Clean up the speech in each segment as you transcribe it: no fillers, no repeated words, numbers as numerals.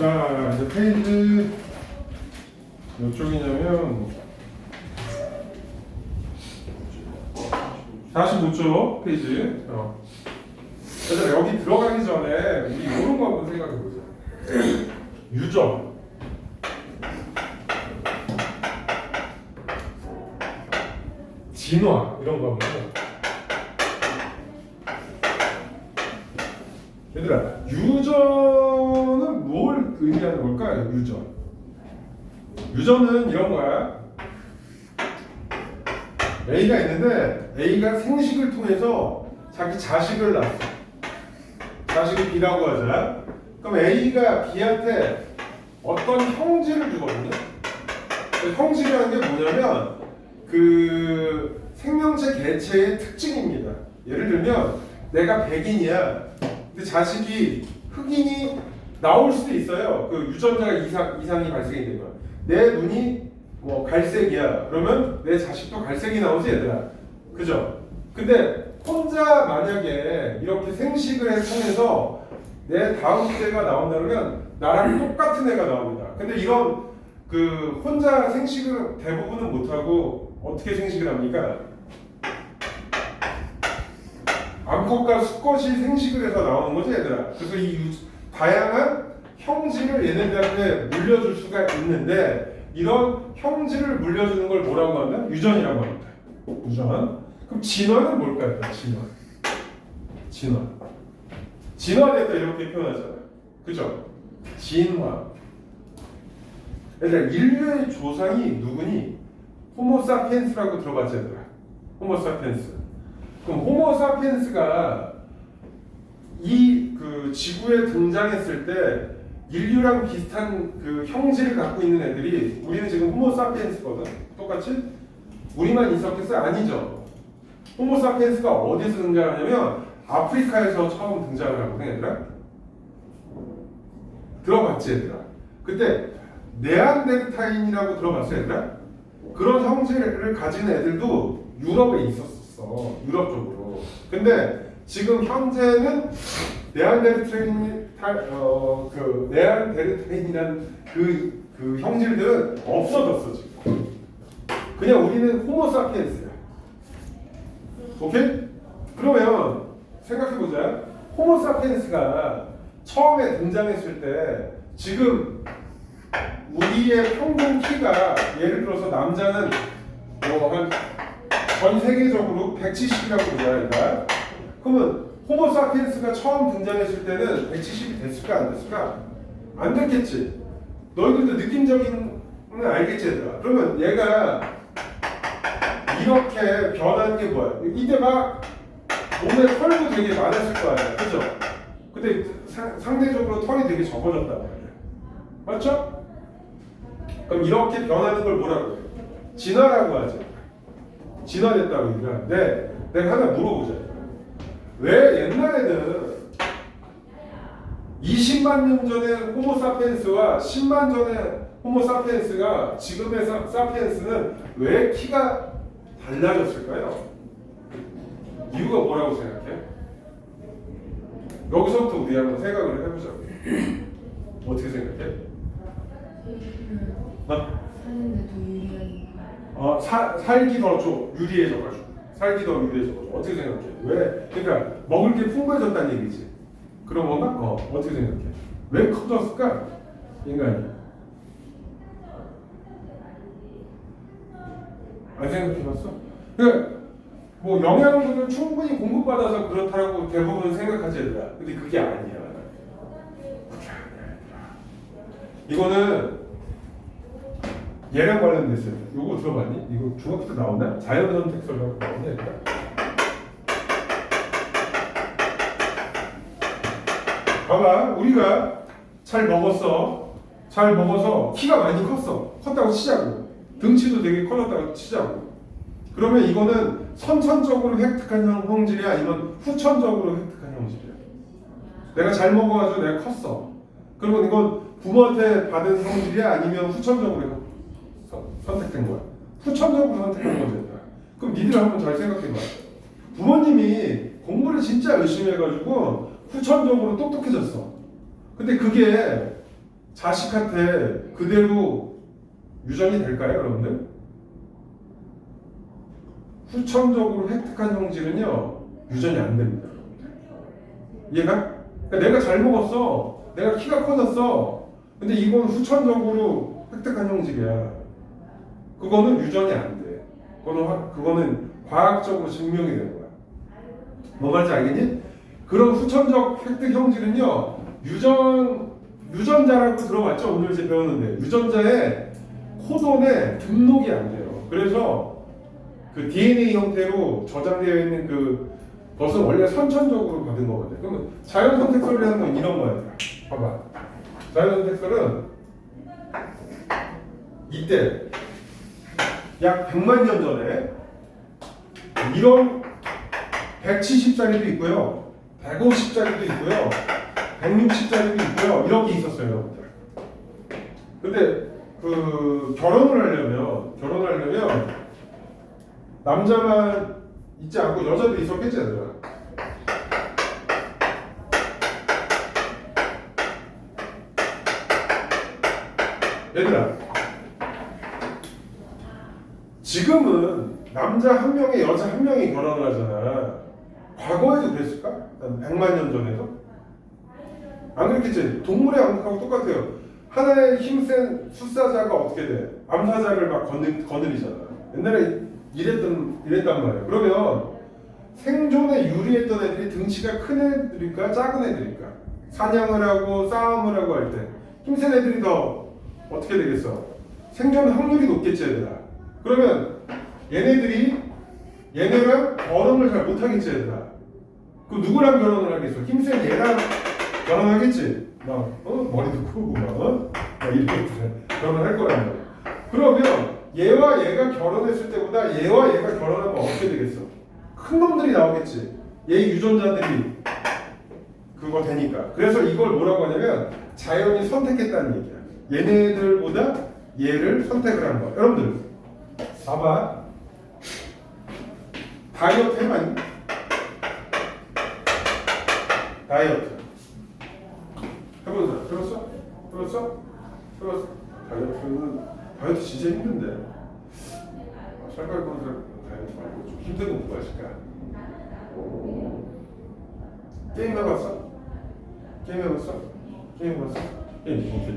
자, 이제 페이지 몇 쪽이냐면 45쪽 페이지. 얘들아, 여기 들어가기 전에 우리 이런 거 한번 생각해보자. 유전. 진화 이런 거 한번 해봐. 얘들아, 유전은 뭘 의미하는 걸까요? 유전은 이런 거야. A가 있는데 A가 생식을 통해서 자기 자식을 낳았어. 자식을 B라고 하자. 그럼 A가 B한테 어떤 형질을 주거든요. 형질이라는 게 뭐냐면 그 생명체 개체의 특징입니다. 예를 들면 내가 백인이야. 근데 자식이 흑인이 나올 수도 있어요. 그 유전자가 이상이 발생이 되면 내 눈이 뭐 갈색이야. 그러면 내 자식도 갈색이 나오지 얘들아. 그죠? 근데 혼자 만약에 이렇게 생식을 통해서 내 다음 세대가 나온다 그러면 나랑 똑같은 애가 나옵니다. 근데 이런 그 혼자 생식을 대부분은 못하고 어떻게 생식을 합니까? 암컷과 수컷이 생식을 해서 나오는 거지 얘들아. 그래서 이 다양한 형질을 얘네들한테 물려줄 수가 있는데 이런 형질을 물려주는 걸 뭐라고 하면 유전이라고 합니다. 유전. 그럼 진화는 뭘까요? 진화됐다 이렇게 표현하잖아요. 그죠? 진화. 얘들아, 인류의 조상이 누구니? 호모사피엔스라고 들어봤지 얘들아? 호모사피엔스. 그럼 호모사피엔스가 이 그 지구에 등장했을 때 인류랑 비슷한 그 형질을 갖고 있는 애들이 우리는 지금 호모사피엔스거든. 똑같이? 우리만 있었겠어요? 아니죠. 호모사피엔스가 어디서 등장하냐면 아프리카에서 처음 등장을 하거든 얘들아. 들어봤지 얘들아? 그때 네안데르탈인이라고 들어봤어 얘들아? 그런 형질을 가진 애들도 유럽에 있었어. 유럽 쪽으로. 근데 지금 현재는 네안데르탈인이라는 그 형질들은 없어졌어 지금. 그냥 우리는 호모사피엔스야. 오케이? 그러면 생각해보자. 호모사피엔스가 처음에 등장했을 때 지금 우리의 평균 키가 예를 들어서 남자는 뭐 한 전 세계적으로 170이라고 보자. 그러면 호모사피엔스가 처음 등장했을 때는 170이 됐을까 안 됐을까? 안 됐겠지. 너희들도 느낌적인 건 알겠지 얘들아. 그러면 얘가 이렇게 변한 게 뭐야? 이때 막 몸에 털도 되게 많았을 거 아니야. 그죠? 근데 상대적으로 털이 되게 적어졌단 말이야. 맞죠? 그럼 이렇게 변하는 걸 뭐라고 해? 진화라고 하죠. 진화됐다고 얘기가. 내가 하나 물어보자. 왜 옛날에는 20만 년 전에 호모사피엔스와 10만 전에 호모사피엔스가 지금의 사피엔스는 왜 키가 달라졌을까요? 이유가 뭐라고 생각해? 여기서부터 우리 한번 생각을 해보자고. 어떻게 생각해? 사는데 더 유리한. 살기 더 유리해져가지고. 어떻게 생각해? 왜? 그러니까 먹을 게 풍부해졌다는 얘기지. 그런 건가? 어떻게 생각해? 왜 커졌을까? 인간이. 안 생각해봤어? 그러니까 뭐 영양분을 충분히 공급받아서 그렇다고 대부분 생각하지 얘들아. 근데 그게 아니야. 이거는 얘랑 관련됐어요. 요거 들어봤니? 이거 중학교 때 나오나? 자연선택설이라고 나오냐 얘들아? 봐봐, 우리가 잘 먹어서 키가 많이 컸다고 치자고. 등치도 되게 커졌다고 치자고. 그러면 이거는 선천적으로 획득한 형질이야? 아니면 후천적으로 획득한 형질이야? 내가 잘 먹어가지고 내가 컸어. 그러면 이건 부모한테 받은 형질이야? 아니면 후천적으로 선택된 거야? 후천적으로 선택한 거지. 그럼 니들 한번 잘 생각해봐. 부모님이 공부를 진짜 열심히 해가지고 후천적으로 똑똑해졌어. 근데 그게 자식한테 그대로 유전이 될까요, 여러분들? 후천적으로 획득한 형질은요 유전이 안 됩니다. 이해가? 그러니까 내가 잘 먹었어, 내가 키가 커졌어. 근데 이건 후천적으로 획득한 형질이야. 그거는 유전이 안 돼. 그거는 과학적으로 증명이 되는 거야. 뭐 말인지 알겠니? 그런 후천적 획득 형질은요 유전자라고 들어봤죠? 오늘 이제 배웠는데 유전자의 코돈에 등록이 안 돼요. 그래서 그 DNA 형태로 저장되어 있는 그것은 원래 선천적으로 받은 거거든. 그러면 자연 선택설을 하는 건 이런 거야. 봐봐. 자연 선택설은 이때 약 100만 년 전에 이런 170짜리도 있고요, 150짜리도 있고요, 160짜리도 있고요. 이렇게 있었어요, 여러분들. 근데 결혼을 하려면 남자만 있지 않고 여자도 있었겠지, 얘들아. 얘들아, 지금은 남자 한 명에 여자 한 명이 결혼을 하잖아. 과거에도 그랬을까? 100만 년 전에도? 안 그랬겠지? 동물의 암흑하고 똑같아요. 하나의 힘센 숫사자가 어떻게 돼? 암사자를 막 거느리잖아. 옛날에 이랬단 말이야. 그러면 생존에 유리했던 애들이 등치가 큰 애들일까 작은 애들일까? 사냥을 하고 싸움을 하고 할 때 힘센 애들이 더 어떻게 되겠어? 생존 확률이 높겠지, 얘들아. 그러면 얘네랑 결혼을 잘 못하겠지, 얘들아. 그 누구랑 결혼을 하겠어? 힘센 얘랑 결혼하겠지? 머리도 크고 막 이렇게 결혼할 거란 말이야. 그러면 얘와 얘가 결혼했을 때보다 얘와 얘가 결혼하면 어떻게 되겠어? 큰 놈들이 나오겠지. 얘 유전자들이 그거 되니까. 그래서 이걸 뭐라고 하냐면 자연이 선택했다는 얘기야. 얘네들보다 얘를 선택을 한 거야. 여러분들 봐봐. 다이어트 해봤니? 다이어트 해본 사람 들었어? 다이어트 진짜 힘든데. 살까지 보는 사람 다이어트 말고 좀 힘든 거 뭐 하실까? 게임 해봤어?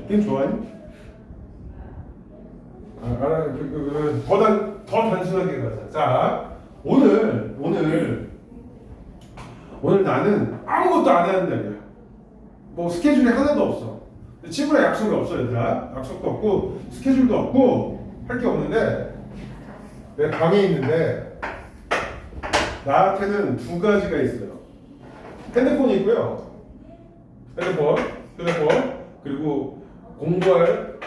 게임 좋아하니? 더 단순하게 가자. 자, 오늘 나는 아무것도 안 하는 날이야. 뭐 스케줄이 하나도 없어. 친구랑 약속이 없어, 얘들아. 약속도 없고 스케줄도 없고 할 게 없는데 내 방에 있는데 나한테는 두 가지가 있어요. 핸드폰이 있고요. 핸드폰 그리고 공부할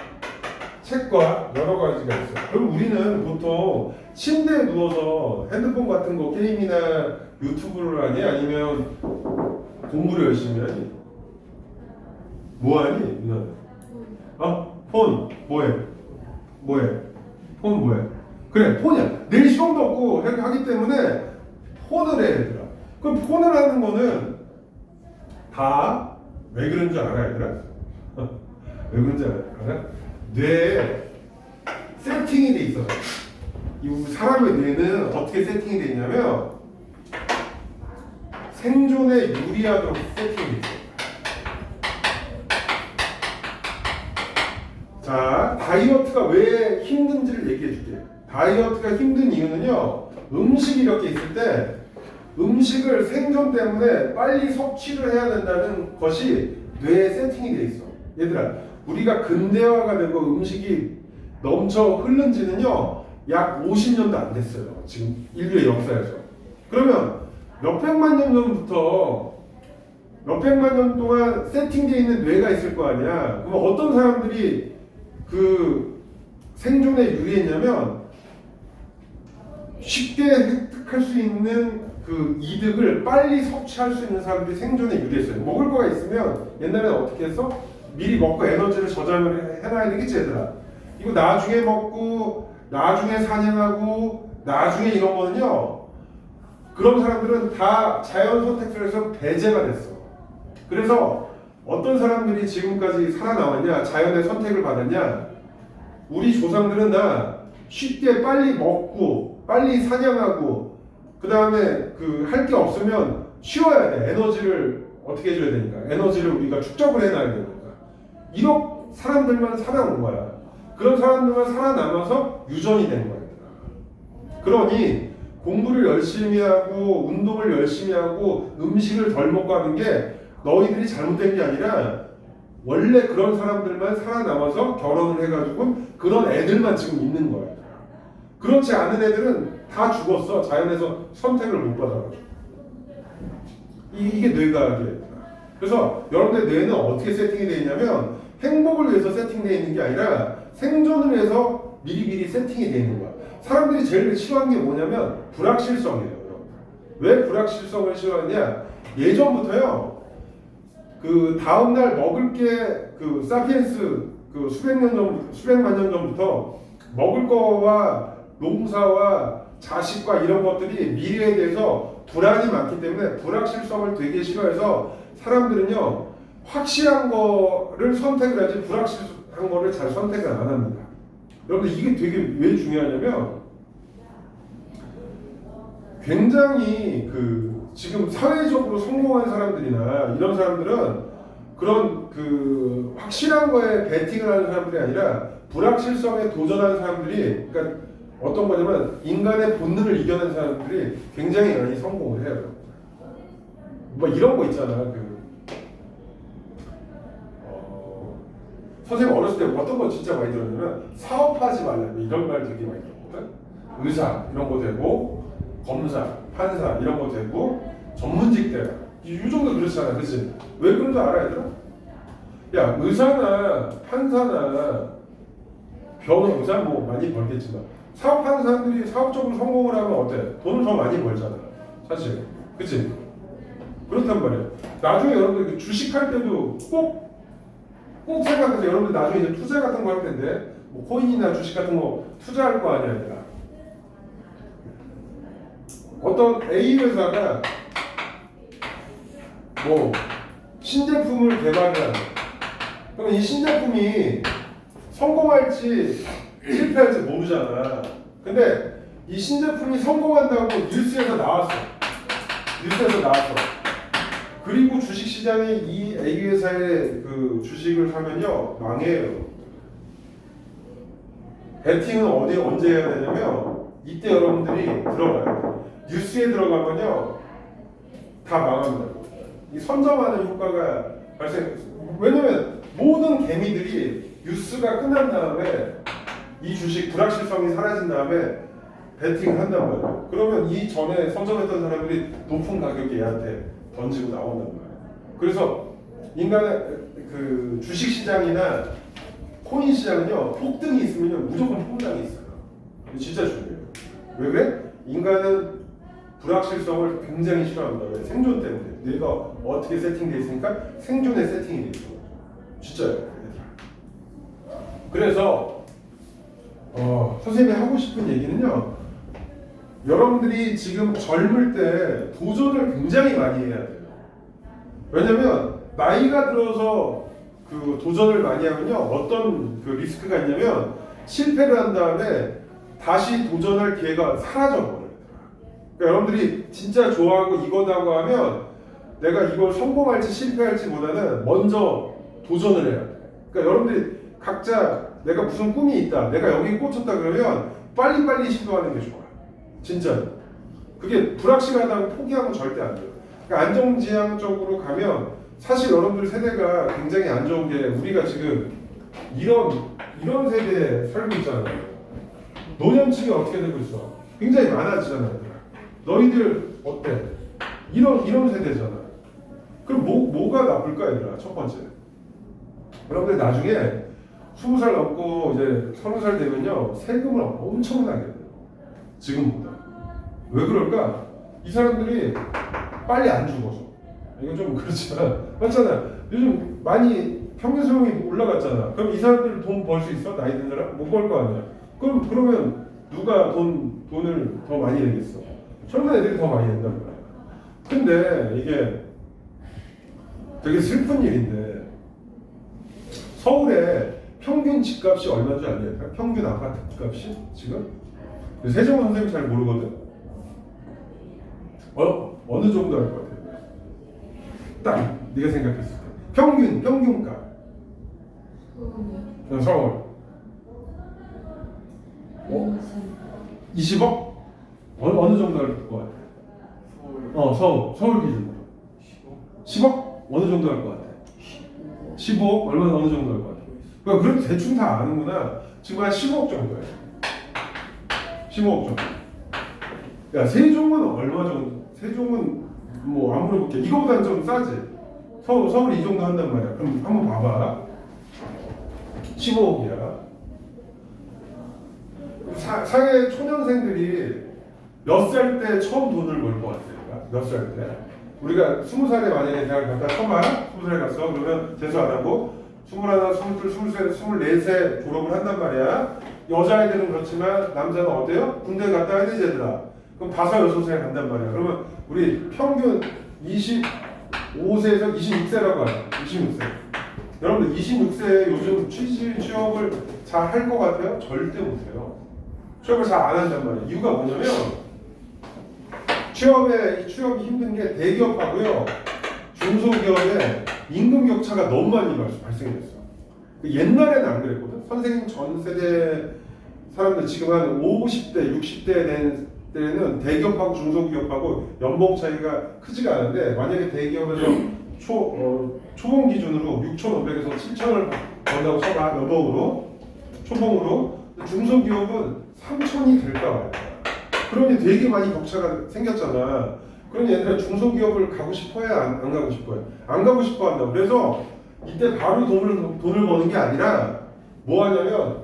책과 여러 가지가 있어요. 그럼 우리는 보통 침대에 누워서 핸드폰 같은 거 게임이나 유튜브를 하니 아니면 공부를 열심히 하니? 뭐 하니? 누나는? 폰 뭐해? 폰 뭐해? 그래, 폰이야. 내일 시험도 없고 하기 때문에 폰을 해, 얘들아. 그럼 폰을 하는 거는 다 왜 그런 줄 알아, 얘들아? 왜 그런 줄 알아? 뇌에 세팅이 돼 있어서. 이 사람의 뇌는 어떻게 세팅이 돼 있냐면 생존에 유리하도록 세팅이 돼 있어요. 자, 다이어트가 왜 힘든지를 얘기해 줄게. 다이어트가 힘든 이유는요, 음식이 이렇게 있을 때 음식을 생존 때문에 빨리 섭취를 해야 된다는 것이 뇌에 세팅이 돼 있어. 얘들아, 우리가 근대화가 되고 음식이 넘쳐 흐른 지는요 약 50년도 안 됐어요. 지금 인류의 역사에서. 그러면 몇백만 년 전부터 몇백만 년 동안 세팅되어 있는 뇌가 있을 거 아니야. 그럼 어떤 사람들이 그 생존에 유리했냐면 쉽게 획득할 수 있는 그 이득을 빨리 섭취할 수 있는 사람들이 생존에 유리했어요. 먹을 거가 있으면 옛날에는 어떻게 했어? 미리 먹고 에너지를 저장을 해놔야 되겠지, 얘들아. 이거 나중에 먹고 나중에 사냥하고 나중에 이런 거는요, 그런 사람들은 다 자연 선택설에서 배제가 됐어. 그래서 어떤 사람들이 지금까지 살아남았냐? 자연의 선택을 받았냐? 우리 조상들은 다 쉽게 빨리 먹고 빨리 사냥하고 그 다음에 그 할 게 없으면 쉬어야 돼. 에너지를 어떻게 해줘야 되니까. 에너지를 우리가 축적을 해놔야 되니까. 이런 사람들만 살아온 거야. 그런 사람들만 살아남아서 유전이 된 거야. 그러니 공부를 열심히 하고 운동을 열심히 하고 음식을 덜 먹고 하는 게 너희들이 잘못된 게 아니라 원래 그런 사람들만 살아남아서 결혼을 해가지고 그런 애들만 지금 있는 거야. 그렇지 않은 애들은 다 죽었어. 자연에서 선택을 못 받아가지고. 이게 뇌과학이에요. 그래서 여러분들 뇌는 어떻게 세팅이 되어 있냐면 행복을 위해서 세팅되어 있는 게 아니라 생존을 위해서 미리미리 세팅이 되어 있는 거야. 사람들이 제일 싫어하는 게 뭐냐면 불확실성이에요. 왜 불확실성을 싫어하냐? 예전부터요. 그 다음날 먹을 게 그 사피엔스 그 수백만 년 전부터 먹을 거와 농사와 자식과 이런 것들이 미래에 대해서 불안이 많기 때문에 불확실성을 되게 싫어해서 사람들은요 확실한 거를 선택을 하지 불확실한 거를 잘 선택을 안 합니다. 여러분 이게 되게 왜 중요하냐면 굉장히 그 지금 사회적으로 성공한 사람들이나 이런 사람들은 그런 그 확실한 거에 베팅을 하는 사람들이 아니라 불확실성에 도전하는 사람들이 그러니까 어떤 거냐면 인간의 본능을 이겨낸 사람들이 굉장히 많이 성공을 해요. 뭐 이런 거 있잖아. 선생님 어렸을 때 어떤 거 진짜 많이 들었냐면 사업하지 말라 이런 말 되게 많이 들었거든. 의사 이런 거 되고 검사, 판사 이런 거 되고 전문직 되라. 이 정도 그렇잖아, 그렇지? 왜 그런 줄 알아, 얘들아? 야, 의사나 판사나 변호사 뭐 많이 벌겠지만 사업하는 사람들이 사업적으로 성공을 하면 어때? 돈을 더 많이 벌잖아, 사실, 그렇지? 그렇단 말이야. 나중에 여러분들 주식할 때도 꼭 생각해서 여러분들 나중에 이제 투자 같은 거 할 텐데 뭐 코인이나 주식 같은 거 투자할 거 아니야, 얘들아. 어떤 A 회사가 뭐 신제품을 개발을 하는 그럼 이 신제품이 성공할지 실패할지 모르잖아. 근데 이 신제품이 성공한다고 뉴스에서 나왔어. 그리고 주식시장이 이 A 회사의 그 주식을 사면요 망해요. 베팅은 언제 해야 되냐면 이때 여러분들이 들어가요. 뉴스에 들어가면요 다 망합니다. 이 선점하는 효과가 왜냐면 모든 개미들이 뉴스가 끝난 다음에 이 주식 불확실성이 사라진 다음에 베팅을 한단 말이에요. 그러면 이 전에 선점했던 사람들이 높은 가격에 얘한테 던지고 나온단 말이에요. 그래서 인간의 그 주식 시장이나 코인 시장은요 폭등이 있으면요 무조건 폭락이 있어요. 진짜 중요해요. 왜 그래? 인간은 불확실성을 굉장히 싫어합니다. 왜? 생존 때문에. 뇌가 어떻게 세팅되어 있으니까 생존에 세팅이 되어 있어. 진짜요. 그래서 선생님이 하고 싶은 얘기는요. 여러분들이 지금 젊을 때 도전을 굉장히 많이 해야 돼요. 왜냐면 나이가 들어서 그 도전을 많이 하면요. 어떤 그 리스크가 있냐면 실패를 한 다음에 다시 도전할 기회가 사라져버려요. 그러니까 여러분들이 진짜 좋아하고 이거다고 하면 내가 이걸 성공할지 실패할지 보다는 먼저 도전을 해야 돼. 그러니까 여러분들이 각자 내가 무슨 꿈이 있다. 내가 여기 꽂혔다 그러면 빨리빨리 시도하는 게 좋아요. 진짜. 그게 불확실하다고 포기하면 절대 안 돼요. 그러니까 안정지향적으로 가면 사실 여러분들 세대가 굉장히 안 좋은 게 우리가 지금 이런 세대에 살고 있잖아요. 노년층이 어떻게 되고 있어? 굉장히 많아지잖아요. 너희들 어때? 이런 세대잖아. 그럼 뭐가 나쁠까 얘들아? 첫 번째. 여러분들 나중에 20살 넘고 이제 30살 되면요 세금을 엄청나게 내요. 지금보다. 왜 그럴까? 이 사람들이 빨리 안 죽어서. 이건 좀 그렇지만 맞잖아. 요즘 많이 평균 수명이 올라갔잖아. 그럼 이 사람들 돈 벌 수 있어? 나이 든 사람? 못 벌 거 아니야. 그러면 누가 돈을 더 많이 내겠어? 젊은 애들이 더 많이 낸단 말이야. 근데 이게 되게 슬픈 일인데 서울에 평균 집값이 얼마인 줄 아냐? 평균 아파트 값이 지금? 세종은 선생님 잘 모르거든. 어느 정도 할 것 같아요? 딱 네가 생각했을 때 평균가. 서울이요? 서울 20억? 어느 정도 할 것 같아? 서울 기준으로 10억? 어느 정도 할 것 같아? 15억? 어느 정도 할 것 같아? 그러니까 그래도 대충 다 아는구나. 지금 한 15억 정도야. 15억 정도. 야, 세종은 얼마 정도? 세종은 뭐 안 물어볼게. 이거보다는 좀 싸지. 서울 이 정도 한단 말이야. 그럼 한번 봐봐. 15억이야. 사회 초년생들이 몇 살 때 처음 돈을 벌 것 같아요? 몇 살 때? 우리가 20살에 만약에 대학 갔다 쳐봐. 20살에 갔어. 그러면 재수 안 하고 21, 22, 23, 24세 졸업을 한단 말이야. 여자애들은 그렇지만 남자는 어때요? 군대 갔다 와야 되지 얘들아. 그럼 5, 6살 간단 말이야. 그러면 우리 평균 25세에서 26세라고 하죠. 26세. 여러분들 26세에 요즘 취업을 잘 할 것 같아요? 절대 못해요. 취업을 잘 안 한단 말이에요. 이유가 뭐냐면 취업이 힘든 게 대기업하고요 중소기업에 임금 격차가 너무 많이 발생했어. 옛날에는 안 그랬거든. 선생님 전 세대 사람들 지금 한 50대, 60대 된 때는 대기업하고 중소기업하고 연봉 차이가 크지가 않은데 만약에 대기업에서 초봉 기준으로 6,500에서 7,000을 번다고 쳐봐. 연봉으로 초봉으로. 중소기업은 3,000이 될까 말까. 그러니 되게 많이 격차가 생겼잖아. 그러니 얘들은 중소기업을 가고 싶어요? 안 가고 싶어요? 안 가고 싶어 한다고. 그래서 이때 바로 돈을 버는 게 아니라 뭐 하냐면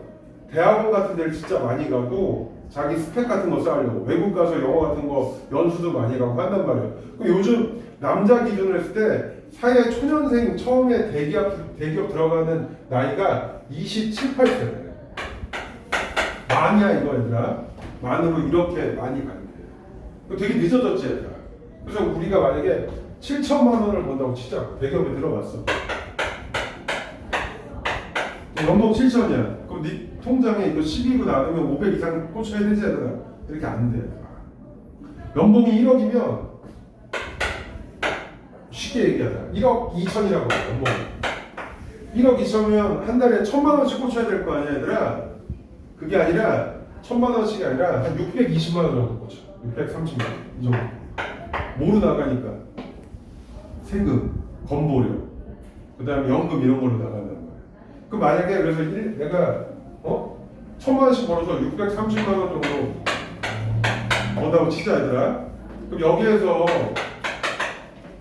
대학원 같은 데를 진짜 많이 가고 자기 스펙 같은 거 쌓으려고 외국 가서 영어 같은 거 연수도 많이 가고 한단 말이에요. 요즘 남자 기준으로 했을 때 사회 초년생 처음에 대기업 들어가는 나이가 27, 8세래. 만이야 이거 얘들아. 만으로 이렇게 많이 가는 거예요. 되게 늦어졌지 얘들아. 그래서 우리가 만약에 7천만 원을 번다고 치자. 대기업에 들어갔어. 연봉 7천이야. 그럼 네 통장에 이거 12로 나누면 500 이상 꽂혀야 되지 얘들아. 이렇게 안 돼. 연봉이 1억이면 쉽게 얘기하자. 1억 2천이라고 해. 연봉 1억 2천이면 한 달에 1,000만 원씩 꽂혀야 될 거 아니야 얘들아. 그게 아니라 1,000만 원씩이 아니라 한 620만 원 정도 꽂혀. 630만 원 이 정도. 뭐로 나가니까 세금, 건보료, 그다음에 연금 이런 걸로 나간단 말이야. 그 만약에 그래서 내가 1,000만 원씩 벌어서 630만 원 정도 번다고 치자 얘들아. 그럼 여기에서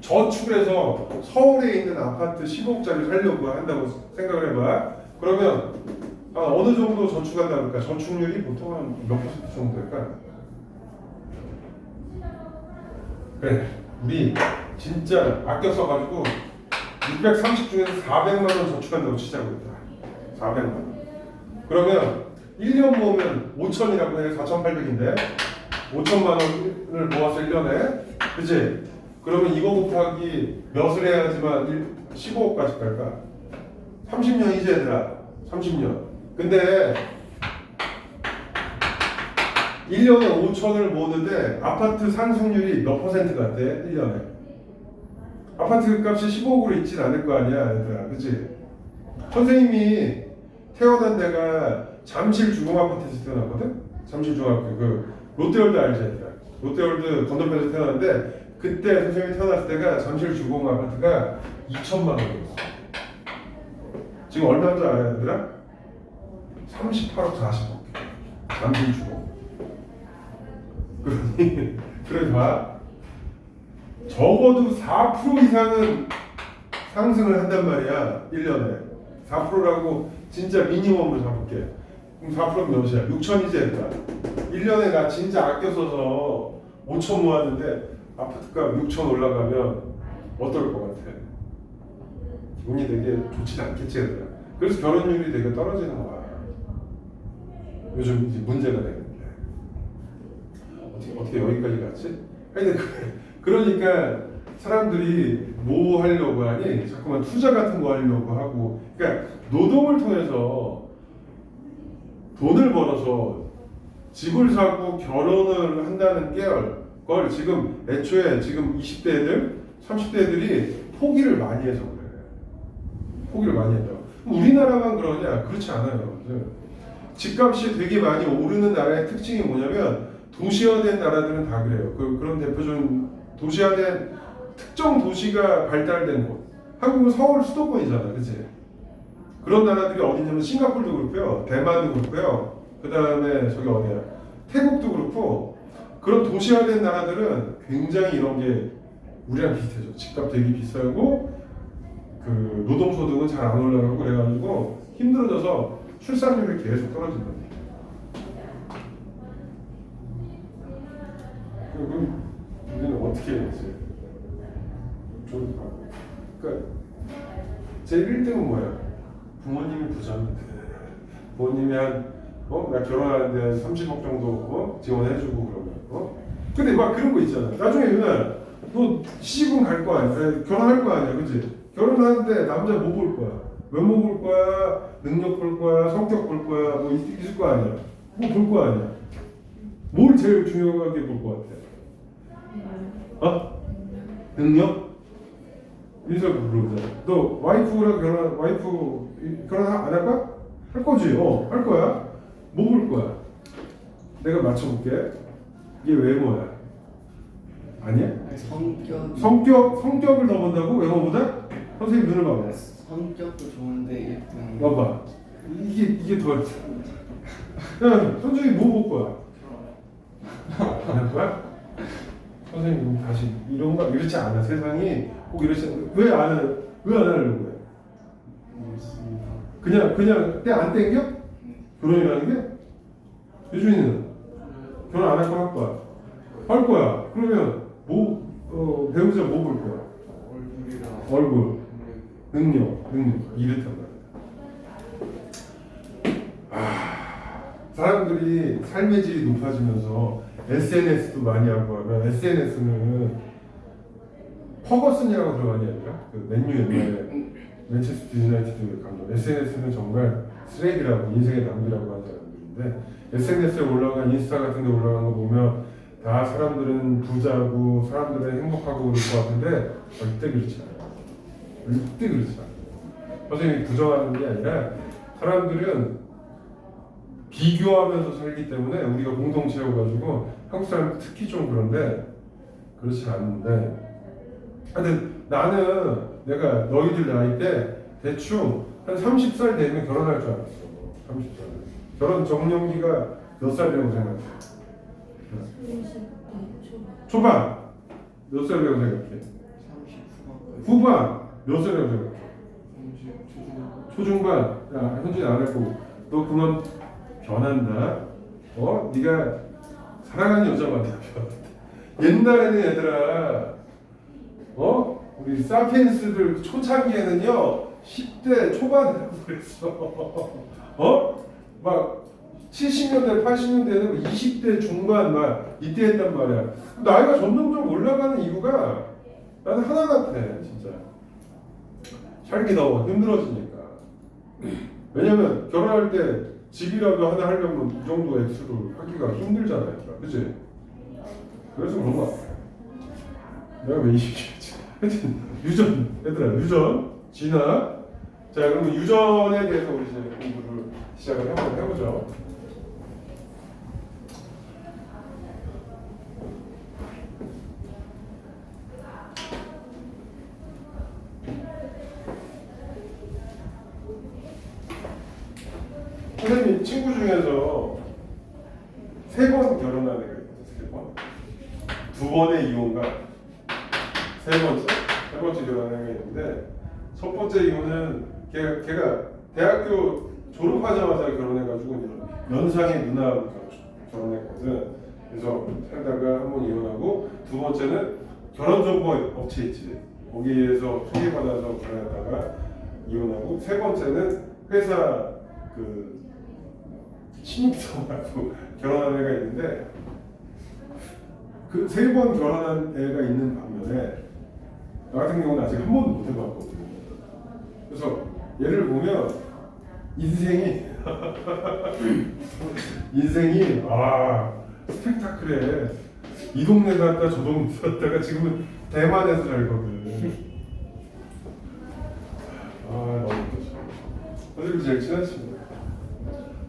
저축을 해서 서울에 있는 아파트 15억짜리 살려고 한다고 생각을 해봐. 그러면 어느 정도 저축한다 그럴까? 저축률이 보통 한 몇 퍼센트 정도 될까? 그래, 우리 진짜 아껴 써가지고 630 중에서 400만 원 저축한다고 치자고 했다. 400만 원. 그러면 1년 모으면 5천이라고 해. 4,800인데 5천만 원을 모아서 1년에, 그치? 그러면 이거 곱하기 몇을 해야지만 15억까지 갈까? 30년이지 얘들아. 30년. 근데 1년에 5천을 모으는데 아파트 상승률이 몇 퍼센트 같대? 1년에. 아파트 값이 15억으로 있진 않을 거 아니야 얘들아. 그치? 선생님이 태어난 데가 잠실 주공아파트에서 태어났거든? 잠실 중학교 그 롯데월드 알지 얘들아? 롯데월드 건너편에서 태어났는데 그때 선생님이 태어났을 때가 잠실 주공아파트가 2천만 원이었어. 지금 얼마인 줄 알아요 얘들아? 38억 40억. 잠실 주공. 그러니 봐. 적어도 4% 이상은 상승을 한단 말이야 1년에. 4%라고 진짜 미니멈으로 잡을게. 그럼 4%면 몇이야? 6천이지 얘들아. 1년에 나 진짜 아껴 써서 5천 모았는데 아파트값 6천 올라가면 어떨 것 같아? 기분이 되게 좋지 않겠지 얘들아. 그래서 결혼율이 되게 떨어지는 거야. 요즘 이제 문제가 되는 게. 어떻게 여기까지 갔지? 하여튼 그러니까 사람들이 뭐 하려고 하니? 자꾸만 투자 같은 거 하려고 하고. 그러니까 노동을 통해서 돈을 벌어서 집을 사고 결혼을 한다는 걸 지금 애초에 지금 20대 애들, 30대 애들이 포기를 많이 해서 그래. 포기를 많이 했다. 우리나라만 그러냐? 그렇지 않아요. 집값이 되게 많이 오르는 나라의 특징이 뭐냐면 도시화된 나라들은 다 그래요. 그런 대표적인 도시화된 특정 도시가 발달된 곳. 한국은 서울 수도권이잖아, 그치? 그런 나라들이 어디냐면 싱가포르도 그렇고요, 대만도 그렇고요, 그 다음에 저기 어디야? 태국도 그렇고 그런 도시화된 나라들은 굉장히 이런 게 우리랑 비슷해져. 집값 되게 비싸고 그 노동소득은 잘 안 올라가고 그래가지고 힘들어져서 출산율이 계속 떨어진다. 그럼 우리는 어떻게 해야지? 그러니까 제 1등은 뭐야? 부모님이 부자인데 부모님이 나 결혼하는데 한 30억 정도 지원해주고 그러면 근데 막 그런 거 있잖아. 나중에 누나 너 시집은 갈 거 아니야? 결혼할 거 아니야, 그치? 결혼하는데 남자 뭐 볼 거야? 외모 볼 거야? 능력 볼 거야? 성격 볼 거야? 뭐 있을 거 아니야? 뭐 볼 거 아니야? 뭘 제일 중요하게 볼 거 같아? 능력? 민석 물어보자. 너 와이프 결혼 안 할까? 할 거지? 할 거야. 뭐 볼 거야? 내가 맞춰볼게. 이게 외모야. 아니야? 성격을 더 본다고? 외모보다? 선생님 눈을 봐봐. 성격도 좋은데 1등. 봐봐. 이게 더. 야, 선생님 뭐 볼 거야? 안 할 거야? 선생님 다시 이런 거 이렇지 않아. 세상이 꼭 이렇지 않아. 왜 안 하려고 해? 그냥 때 안 땡겨? 결혼이라는 게? 유준이는 결혼 안 할 거야, 할 거야? 할 거야. 그러면 배우자 뭐 볼 거야? 얼굴, 능력 이렇단 말이야. 사람들이 삶의 질이 높아지면서 SNS도 많이 하고 하면 SNS는 퍼거슨이라고 들어가니 아니라 그 맨유 옛날에 맨체스터 유나이티드 감독. SNS는 정말 쓰레기라고 인생의 낭비라고 하는 사람들인데 SNS에 올라간 인스타 같은 데 올라간 거 보면 다 사람들은 부자고 사람들은 행복하고 그럴 것 같은데 절대 그렇지 않아요. 절대 그렇지 않아요. 선생님이 부정하는 게 아니라 사람들은 비교하면서 살기 때문에 우리가 공동체여가지고 한국 사람 특히 좀 그런데 그렇지 않은데 하여튼 나는 내가 너희들 나이 때 대충 한 30살 되면 결혼할 줄 알았어. 30살 결혼 정년기가 몇 살이라고 생각해? 30대 초반 몇 살이라고 생각해? 30 후반 몇 살이라고 생각해? 초중반. 초중반. 야 현진 안 했고 너 그만 변한다. 네가 사랑하는 여자만 변한다. 옛날에는 얘들아 우리 사피엔스들 초창기에는요 10대 초반이라고 그랬어. 막 70년대 80년대에는 20대 중반 막 이때 했단 말이야. 나이가 점점점 올라가는 이유가 나는 하나 같아. 진짜 살기 너무 힘들어지니까. 왜냐면 결혼할 때 집이라도 하나 하려면 이 정도 액수로 하기가 힘들잖아요. 그치? 그래서 그런 거 같아. 내가 왜 20대 하여튼 유전 얘들아 유전 진화. 자 그러면 유전에 대해서 우리 이제 공부를 시작을 한번 해보죠. 선생님 친구 중에서 3번 결혼한 애가 있거든. 3번. 2번의 이혼과 세 번째 결혼한 애가 있는데 첫 번째 이혼은 걔가 대학교 졸업하자마자 결혼해가지고 연상의 누나하고 결혼했거든. 그래서 살다가 한 번 이혼하고 두 번째는 결혼정보 업체 있지. 거기에서 소개받아서 결혼했다가 이혼하고 세 번째는 회사 그 신입사원하고 결혼한 애가 있는데 그 3번 결혼한 애가 있는 반면에 나 같은 경우는 아직 한 번도 못 해봤거든요. 그래서 얘를 보면 인생이 인생이 스펙타클해. 이 동네 갔다 저 동네 갔다가 지금은 대만에서 살거든. 너무 좋죠. 선생님 제일 친한 친구.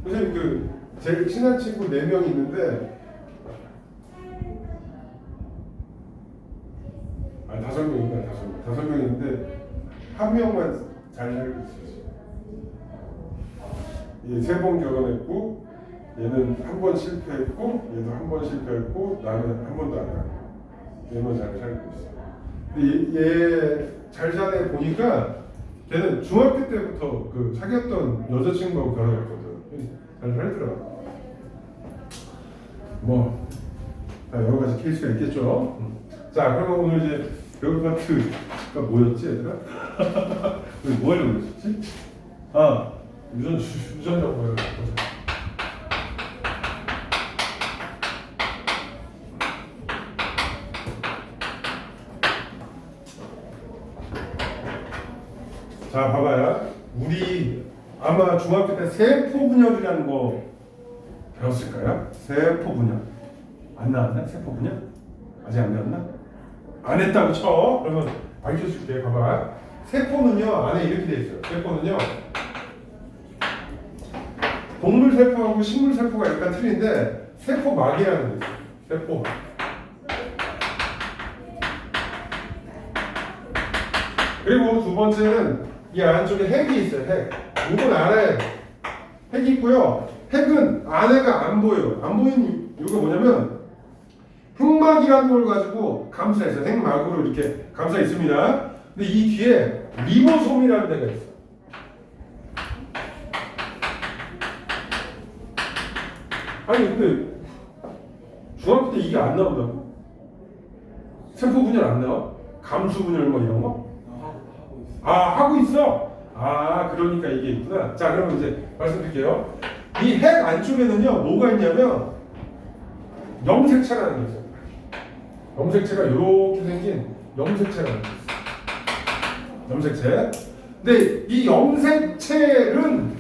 선생님 제일 친한 친구 4명 있는데 5명인가 5명 있는데 한 명만 잘 살고 있어요. 얘 3번 결혼했고 얘는 한 번 실패했고 얘도 한 번 실패했고 나는 한 번도 안 하고 얘만 잘 살고 있어. 근데 얘 잘 사는 보니까 걔는 중학교 때부터 사귀었던 여자친구하고 결혼했거든. 잘 살더라고. 여러 가지 케이스가 있겠죠. 자, 그러면 오늘 이제 배울 파트가 뭐였지, 얘들아? 우리 뭐 하려고 그랬었지? 유전자고 뭐야? 자, 봐봐요. 우리 아마 중학교 때 세포 분열이라는 거 배웠을까요? 세포 분열. 안 나왔나? 세포 분열? 아직 안 배웠나? 안 했다고 쳐. 그러면 밝혀줄게. 봐봐. 세포는요, 안에 이렇게 돼 있어요. 세포는요, 동물 세포하고 식물 세포가 약간 틀린데, 세포막이라는 게 있어요. 세포막. 그리고 두 번째는 이 안쪽에 핵이 있어요. 핵. 이건 안에 핵이 있고요. 핵은 안에가 안 보여요. 안 보이는 이유가 뭐냐면 핵막이라는 걸 가지고 감싸있어요. 핵막으로 이렇게 감싸 있습니다. 근데 이 뒤에 리보솜이라는 데가 있어요. 아니 근데 중학교 때 이게 안 나온다고? 세포 분열 안 나와? 감수 분열 뭐 이런 거? 하고 있어. 그러니까 이게 있구나. 자, 그러면 이제 말씀드릴게요. 이 핵 안쪽에는요, 뭐가 있냐면 염색체라는 게 있어요. 염색체가 이렇게 생긴 염색체라는 게 있어요. 염색체. 근데 이 염색체는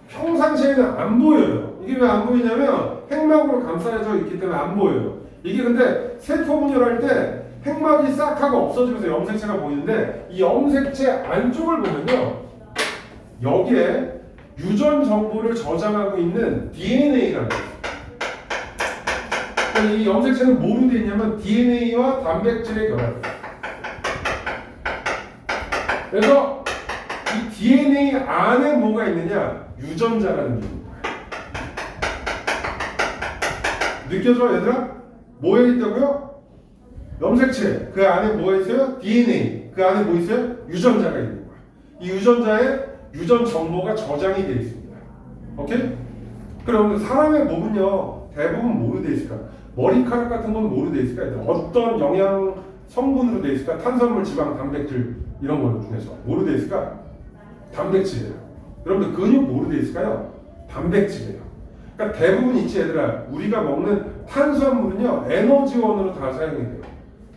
평상시에는 안 보여요. 이게 왜 안 보이냐면 핵막으로 감싸져 있기 때문에 안 보여요. 이게 근데 세포 분열할 때 핵막이 싹 하고 없어지면서 염색체가 보이는데 이 염색체 안쪽을 보면요, 여기에 유전 정보를 저장하고 있는 DNA라는 거예요. 그러니까 이 염색체는 뭐로 되어 있냐면 DNA와 단백질의 결합. 그래서 이 DNA 안에 뭐가 있느냐? 유전자라는 게 있는 거예요. 느껴져, 얘들아? 뭐에 있다고요? 염색체. 그 안에 뭐가 있어요? DNA. 그 안에 뭐 있어요? 유전자가 있는 거야. 이 유전자에 유전 정보가 저장이 되어 있습니다. 오케이? 그럼 사람의 몸은요, 대부분 뭐로 되어 있을까? 머리카락 같은 건 뭐로 되어 있을까? 어떤 영양 성분으로 되어 있을까? 탄수화물, 지방, 단백질 이런 거 중에서 뭐로 되어 있을까? 단백질이에요. 여러분들 근육 뭐로 되어 있을까요? 단백질이에요. 그러니까 대부분 있지, 얘들아. 우리가 먹는 탄수화물은요, 에너지원으로 다 사용이 돼요.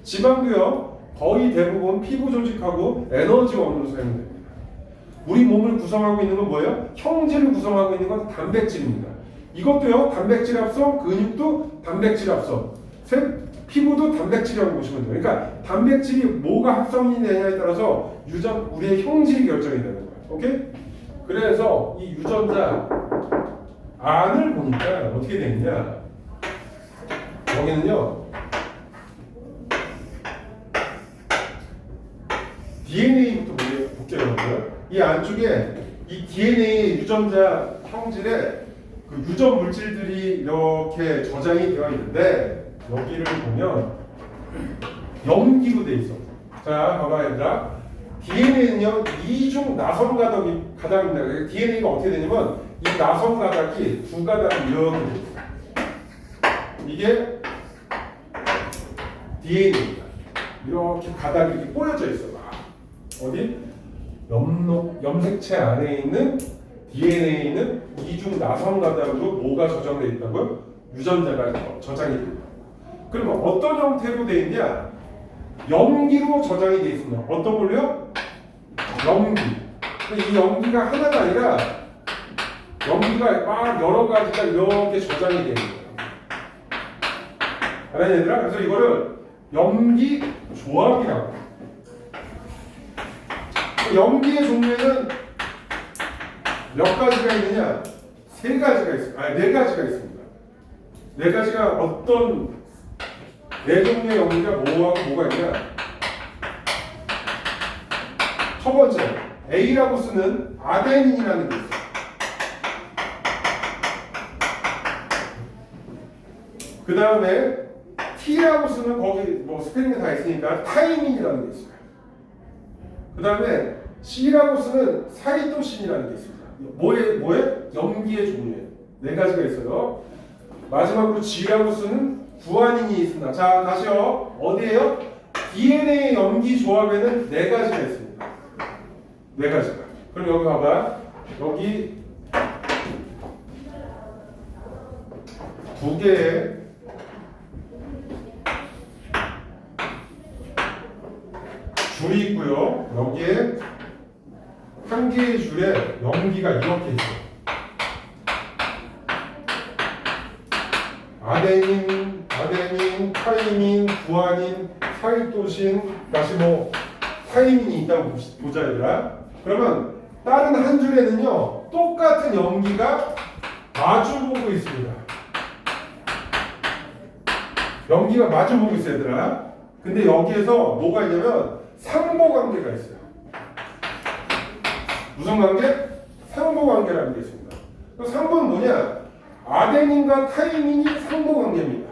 지방도요, 거의 대부분 피부 조직하고 에너지원으로 사용이 됩니다. 우리 몸을 구성하고 있는 건 뭐예요? 형질을 구성하고 있는 건 단백질입니다. 이것도요, 단백질 합성, 근육도 단백질 합성, 피부도 단백질이라고 보시면 돼요. 그러니까 단백질이 뭐가 합성이 되냐에 따라서 우리의 형질이 결정이 되는 거예요. 오케이? 그래서 이 유전자 안을 보니까 어떻게 되느냐? 여기는요, DNA부터 볼게요, 여러분들. 이 안쪽에 이 DNA 유전자 형질에 그 유전 물질들이 이렇게 저장이 되어 있는데 여기를 보면 염기로 돼 있어. 자, 봐봐, 얘들아. DNA는요, 이중 나선 가닥입니다. DNA가 어떻게 되냐면 이 나선 가닥이 두 가닥이 이렇게 돼 있어. 이게 DNA입니다. 이렇게 가닥이 이렇게 꼬여져 있어. 어디? 염색체 안에 있는 DNA는 이중 나선 가닥으로 뭐가 저장되어 있다고요? 유전자가 저장이 됩니다. 그러면 어떤 형태로 되어 있냐? 염기로 저장이 되어 있습니다. 어떤 걸로요? 염기. 이 염기가 하나가 아니라 염기가 막 여러 가지가 이렇게 저장이 되는 거예요. 알아요, 얘들아? 그래서 이거를 염기 조합이라고 해요. 염기의 종류에는 몇 가지가 있느냐? 세 가지가 있습니다. 아니, 네 가지가 있습니다. 네 가지가 어떤 네 종류의 염기가 뭐하고 뭐가 있냐? 첫 번째, A라고 쓰는 아데닌이라는 게 있어요. 그 다음에 T라고 쓰는 거기 뭐 스펠링이 다 있으니까 타이민이라는 게 있어요. 그 다음에 C라고 쓰는 사이토신이라는 게 있습니다. 뭐에? 염기의 종류예요. 네 가지가 있어요. 마지막으로 G라고 쓰는 구아닌이 있습니다. 자, 다시요. 어디에요? DNA 염기 조합에는 네 가지가 있습니다. 네 가지가. 그럼 여기 봐봐. 여기 두 개의 줄이 있고요. 여기에 한 개의 줄에 염기가 이렇게 있어요. 아데닌, 타이민, 구아닌, 사이토신, 다시 뭐 타이민이 있다고 보자 얘들아. 그러면 다른 한 줄에는요 똑같은 염기가 마주보고 있습니다. 염기가 마주보고 있어요 얘들아. 근데 여기에서 뭐가 있냐면 상보관계가 있어요. 무슨 관계? 상보관계라는 게 있습니다. 그 상보는 뭐냐? 아데닌과 타이민이 상보관계입니다.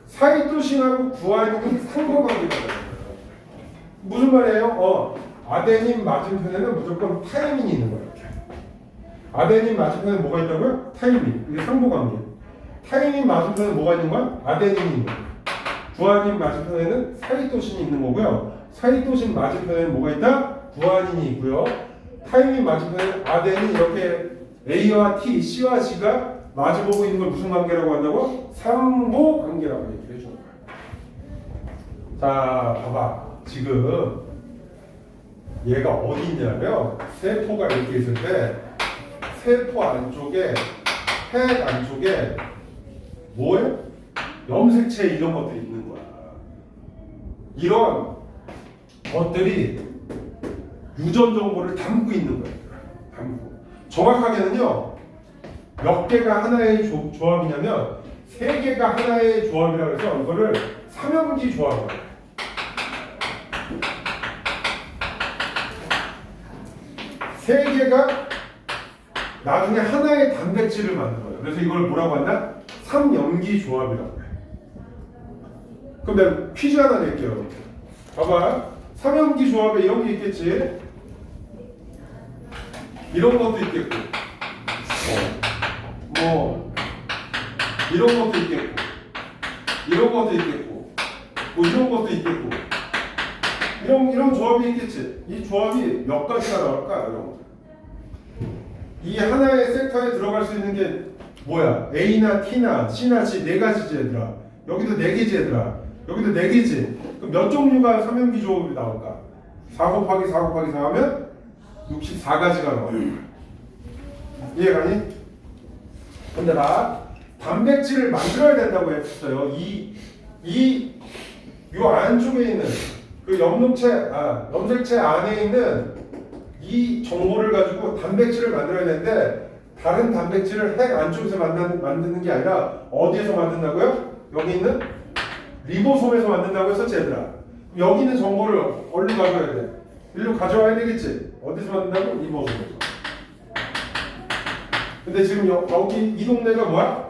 사이토신하고 구아닌이 상보관계가 있어요. 무슨 말이에요? 아데닌 맞은편에는 무조건 타이민이 있는 거예요. 이렇게. 아데닌 맞은편에 뭐가 있다고요? 타이민. 이게 상보관계. 타이민 맞은편에 뭐가 있는 거야? 아데닌이 있는 거예요. 구아닌 맞은편에는 사이토신이 있는 거고요. 사이토신 맞은편에는 뭐가 있다? 구아닌이 있고요. 타이민 맞은편에는 아데닌 이렇게 A와 T, C와 G가 마주보고 있는 걸 무슨 관계라고 한다고? 상보관계라고 얘기를 해주는 거예요. 자, 봐봐. 지금 얘가 어디 있냐면 세포가 이렇게 있을 때 세포 안쪽에 핵 안쪽에 뭐예요? 염색체 이런 것들이 있는 거야. 이런 것들이 유전 정보를 담고 있는 거예요. 담고. 정확하게는요. 몇 개가 하나의 조합이냐면 세 개가 하나의 조합이라고 해서 이거를 삼염기 조합이라고 해요. 세 개가 나중에 하나의 단백질을 만들어요. 그래서 이걸 뭐라고 한다? 삼염기 조합이라고 해요. 그럼 내가 퀴즈 하나 낼게요. 봐봐. 삼염기 조합에 이런 게 있겠지? 이런 것도 있겠고, 뭐 이런 것도 있겠고, 이런 것도 있겠고, 뭐 이런 것도 있겠고, 이런 조합이 있겠지. 이 조합이 몇 가지가 나올까? 이런 거. 이 하나의 섹터에 들어갈 수 있는 게 뭐야? A나 T나 C나 G 네 가지지 얘들아. 여기도 네 개지 얘들아. 여기도 네 개지. 그럼 몇 종류가 삼염기 조합이 나올까? 4 곱하기 4 곱하기 4 하면 64가지가 나와요. 이해가니? 근데 나 단백질을 만들어야 된다고 했어요. 요 안쪽에 있는 그 염색체 안에 있는 이 정보를 가지고 단백질을 만들어야 되는데 다른 단백질을 핵 안쪽에서 만드는 게 아니라 어디에서 만든다고요? 여기 있는 리보솜에서 만든다고 했었지 얘들아. 여기 있는 정보를 어디로 가져와야 돼? 일로 가져와야 되겠지. 어디서 만든다고? 리보솜에서. 근데 지금 여기 이 동네가 뭐야?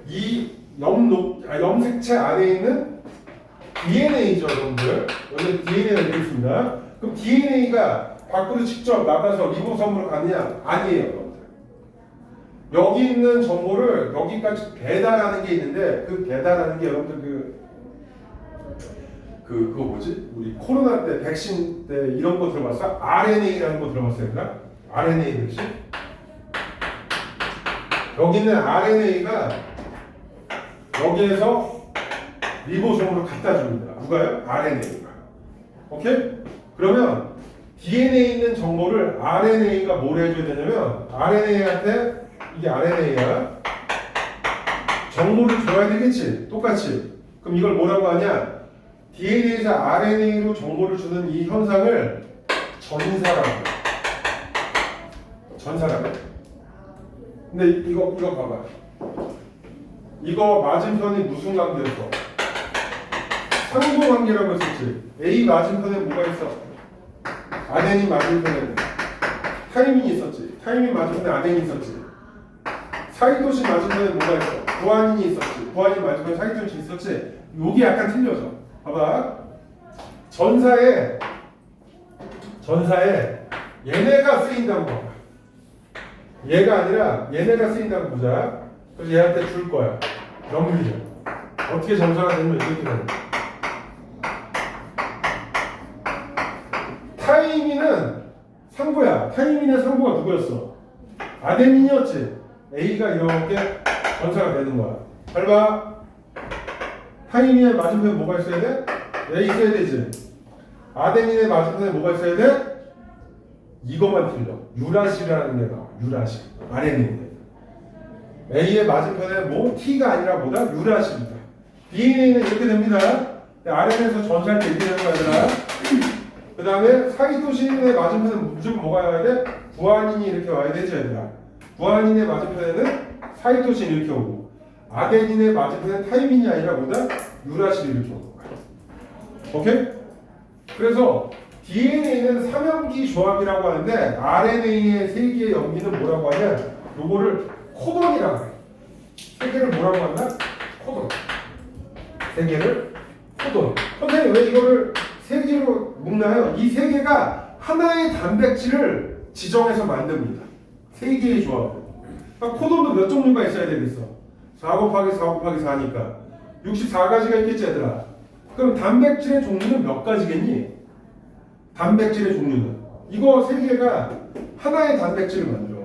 이 염색체 안에 있는 DNA죠, 여러분들. 여기 DNA가 되어 있습니다. 그럼 DNA가 밖으로 직접 나가서 리보솜으로 가느냐? 아니에요, 여러분들. 여기 있는 정보를 여기까지 배달하는 게 있는데 그 배달하는 게 여러분들 그거 뭐지? 우리 코로나 때 백신 때 이런 거 들어봤어? RNA라는 거 들어봤어요, 얘들아? RNA 백신? 여기 있는 RNA가 여기에서 리보솜으로 갖다 줍니다. 누가요? RNA가. 오케이? 그러면 DNA에 있는 정보를 RNA가 뭘 해줘야 되냐면 RNA한테 이게 RNA야. 정보를 줘야 되겠지. 똑같이. 그럼 이걸 뭐라고 하냐? DNA에서 RNA로 정보를 주는 이 현상을 전사라고 해. 전사라고 해. 근데 이거 봐봐. 이거 맞은편이 무슨 관계였어? 상호관계라고 했었지. A 맞은편에 뭐가 있어? 아덴인 맞은편에 타이민이 있었지. 타이민 맞은편에 아덴이 있었지. 사이토신 맞은편에 뭐가 있어? 구아닌이 있었지. 구아닌 맞은편에 사이토신 있었지. 여기 약간 틀려져. 봐봐. 전사에 얘네가 쓰인다고 봐봐. 얘가 아니라 얘네가 쓰인다고 보자. 그래서 얘한테 줄 거야. 넘기죠. 어떻게 전사가 되면 이렇게 되는 거야. 타이민은 상부야. 타이민의 상부가 누구였어? 아데닌이었지. A가 이렇게 전사가 되는 거야. 잘 봐. 타이민의 맞은편에 뭐가 있어야 돼? A 있어야 되지. 아데닌의 맞은편에 뭐가 있어야 돼? 이것만 틀려. 유라실이라는 게 나와. 유라실. 아데닌인데. A의 맞은편에 뭐 T가 아니라 뭐다? 유라실이다. DNA는 이렇게 됩니다. RNA에서 전사할 때 이렇게 되는 거야. 그 다음에 사이토신의 맞은편에 무조건 뭐가 와야 돼? 구아닌이 이렇게 와야 되지 얘들아. 구아닌의 맞은편에는 사이토신이 이렇게 오고 아데닌의 맞은편에는 타이민이 아니라 뭐다? 유라실이 이렇게 오는 거야. 오케이? 그래서 DNA는 삼연기 조합이라고 하는데 RNA의 세 개의 연기는 뭐라고 하냐? 요거를 코돈이라고 해. 세 개를 뭐라고 한다? 코돈. 세 개를 코돈. 선생님 왜 이거를 세 개로 묶나요? 이 세 개가 하나의 단백질을 지정해서 만듭니다. 세 개의 조합. 그러니까 코돈도 몇 종류가 있어야 되겠어? 4 곱하기 4 곱하기 4니까 64가지가 있겠지 얘들아. 그럼 단백질의 종류는 몇 가지겠니? 단백질의 종류는 이거 세 개가 하나의 단백질을 만들어.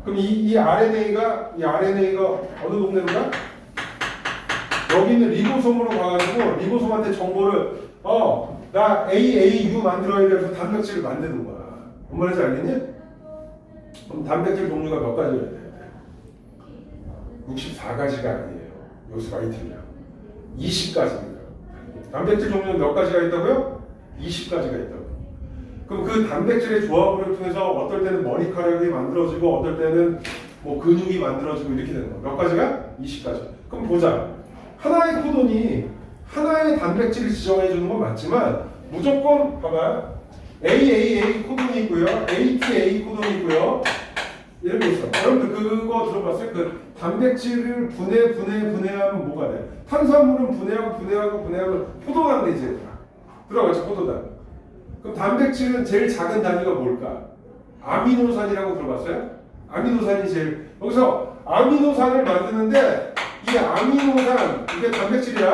그럼 이 RNA가 어느 동네로가? 여기 있는 리보솜으로 가가지고 리보솜한테 정보를 나 AAU 만들어야 돼서 단백질을 만드는 거야. 뭔 말인지 알겠니? 그럼 단백질 종류가 몇 가지가 돼? 64가지가 아니에요. 여기서 많이 틀려. 20가지입니다. 단백질 종류는 몇 가지가 있다고요? 20가지가 있다고. 그럼 그 단백질의 조합을 통해서 어떨 때는 머리카락이 만들어지고 어떨 때는 뭐 근육이 만들어지고 이렇게 되는 거야. 몇 가지가? 20가지. 그럼 보자. 하나의 코돈이 하나의 단백질을 지정해 주는 건 맞지만 무조건 봐봐. AAA 코돈이 있고요. ATA 코돈이 있고요. 이렇게 있어. 여러분들 그거 들어봤어요? 그 단백질을 분해하면 뭐가 돼? 탄수화물은 분해하면 포도당 되지. 들어가죠, 포도당. 그럼 단백질은 제일 작은 단위가 뭘까? 아미노산이라고 들어봤어요? 아미노산이 제일 여기서 아미노산을 만드는데 이 아미노산 이게 단백질이야.